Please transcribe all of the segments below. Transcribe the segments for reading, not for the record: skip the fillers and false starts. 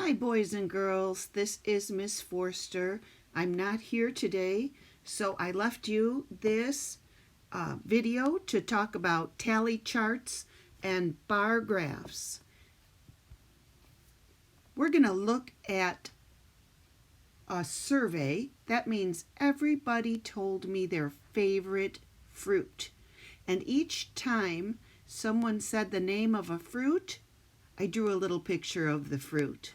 Hi, boys and girls. This is Miss Forster. I'm not here today, so I left you this video to talk about tally charts and bar graphs. We're going to look at a survey. That means everybody told me their favorite fruit. And each time someone said the name of a fruit, I drew a little picture of the fruit.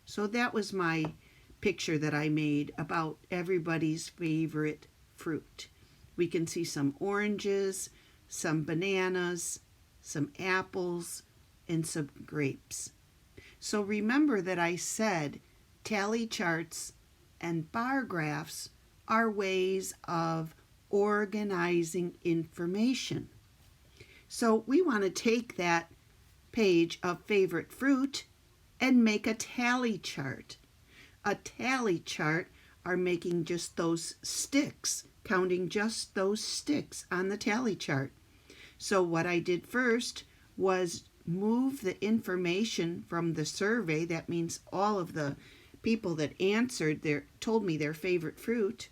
So that was my picture that I made about everybody's favorite fruit. We can see some oranges, some bananas, some apples, and some grapes. So remember that I said tally charts and bar graphs are ways of organizing information. So we want to take that page of favorite fruit and make a tally chart. A tally chart are making just those sticks, counting just those sticks on the tally chart. So what I did first was move the information from the survey, that means all of the people that answered told me their favorite fruit,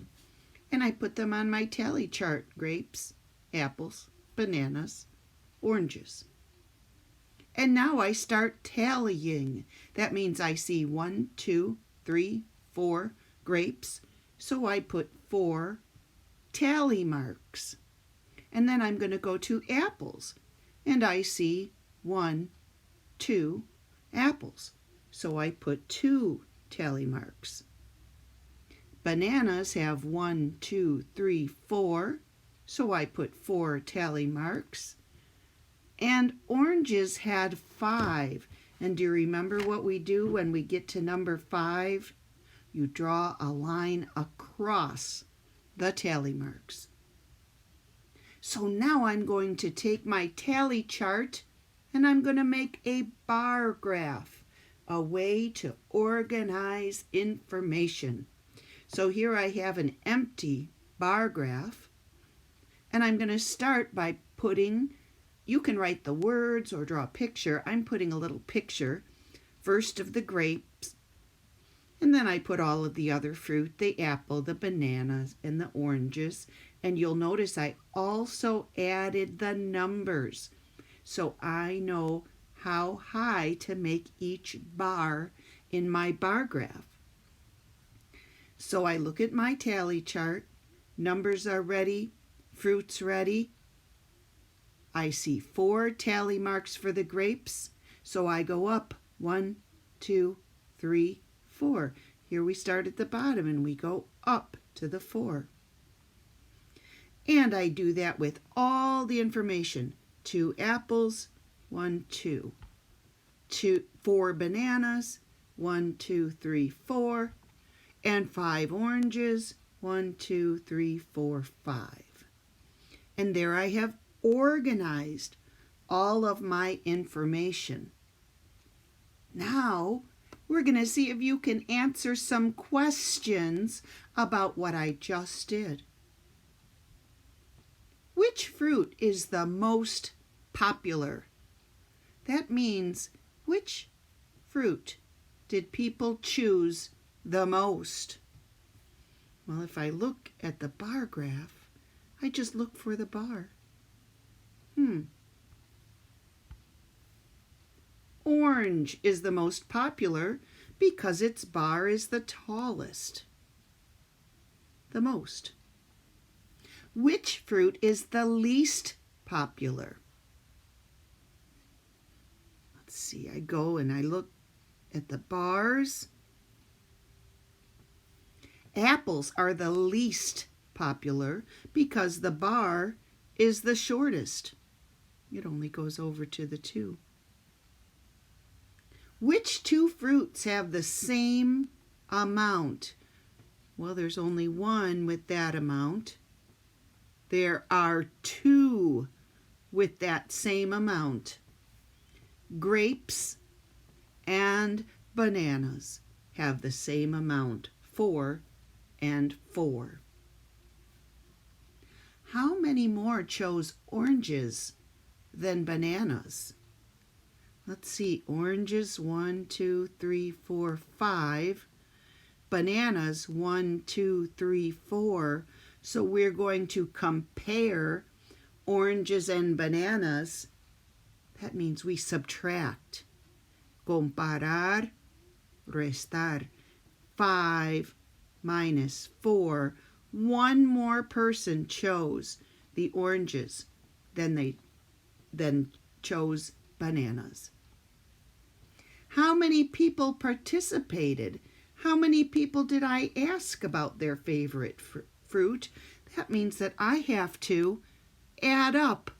and I put them on my tally chart: grapes, apples, bananas, oranges. And now I start tallying. That means I see 1, 2, 3, 4 grapes. So I put 4 tally marks. And then I'm going to go to apples. And I see 1, 2 apples. So I put 2 tally marks. Bananas have 1, 2, 3, 4. So I put 4 tally marks. And oranges had 5. And do you remember what we do when we get to number 5? You draw a line across the tally marks. So now I'm going to take my tally chart and I'm going to make a bar graph, a way to organize information. So here I have an empty bar graph, and I'm going to start by putting, you can write the words or draw a picture. I'm putting a little picture first of the grapes, and then I put all of the other fruit, the apple, the bananas, and the oranges. And you'll notice I also added the numbers, so I know how high to make each bar in my bar graph. So I look at my tally chart, numbers are ready, fruits ready. I see 4 tally marks for the grapes, so I go up 1, 2, 3, 4. Here we start at the bottom and we go up to the 4. And I do that with all the information. 2 apples, 1, 2. 4 bananas, 1, 2, 3, 4. And 5 oranges, 1, 2, 3, 4, 5. And there I have organized all of my information. Now we're going to see if you can answer some questions about what I just did. Which fruit is the most popular? That means, which fruit did people choose the most? Well, if I look at the bar graph, I just look for the bar. Orange is the most popular because its bar is the tallest, the most. Which fruit is the least popular? Let's see, I go and I look at the bars. Apples are the least popular because the bar is the shortest. It only goes over to the 2. Which 2 fruits have the same amount? Well, there's only one with that amount. There are 2 with that same amount. Grapes and bananas have the same amount, 4 and 4. How many more chose oranges than bananas? Let's see, oranges, 1, 2, 3, 4, 5. Bananas, 1, 2, 3, 4. So we're going to compare oranges and bananas. That means we subtract. Comparar, restar. 5 minus 4. One more person chose the oranges than chose bananas. How many people participated? How many people did I ask about their favorite fruit? That means that I have to add up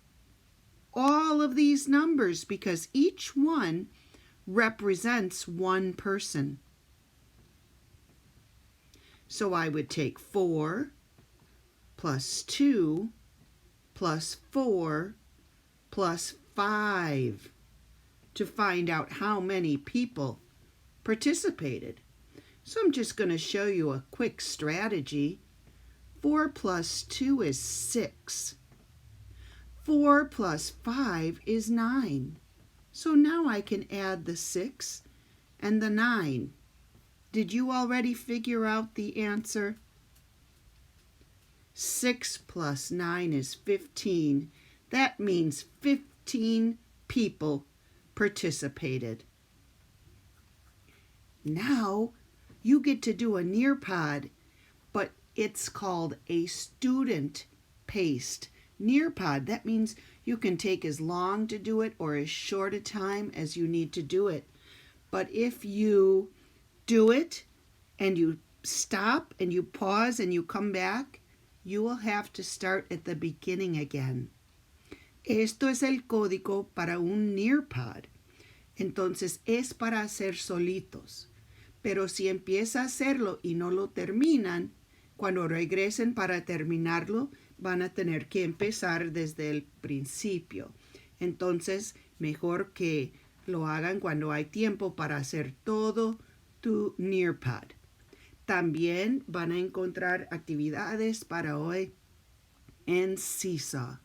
all of these numbers because each one represents one person. So I would take 4 plus 2 plus 4 plus 5 to find out how many people participated. So I'm just going to show you a quick strategy. 4 plus 2 is 6. 4 plus 5 is 9. So now I can add the 6 and the 9. Did you already figure out the answer? 6 plus 9 is 15. That means 15 people participated. Now you get to do a Nearpod, but it's called a student paced Nearpod. That means you can take as long to do it or as short a time as you need to do it. But if you do it and you stop and you pause and you come back, you will have to start at the beginning again. Esto es el código para un Nearpod. Entonces es para hacer solitos. Pero si empieza a hacerlo y no lo terminan, cuando regresen para terminarlo, van a tener que empezar desde el principio. Entonces, mejor que lo hagan cuando hay tiempo para hacer todo tu Nearpod. También van a encontrar actividades para hoy en Seesaw.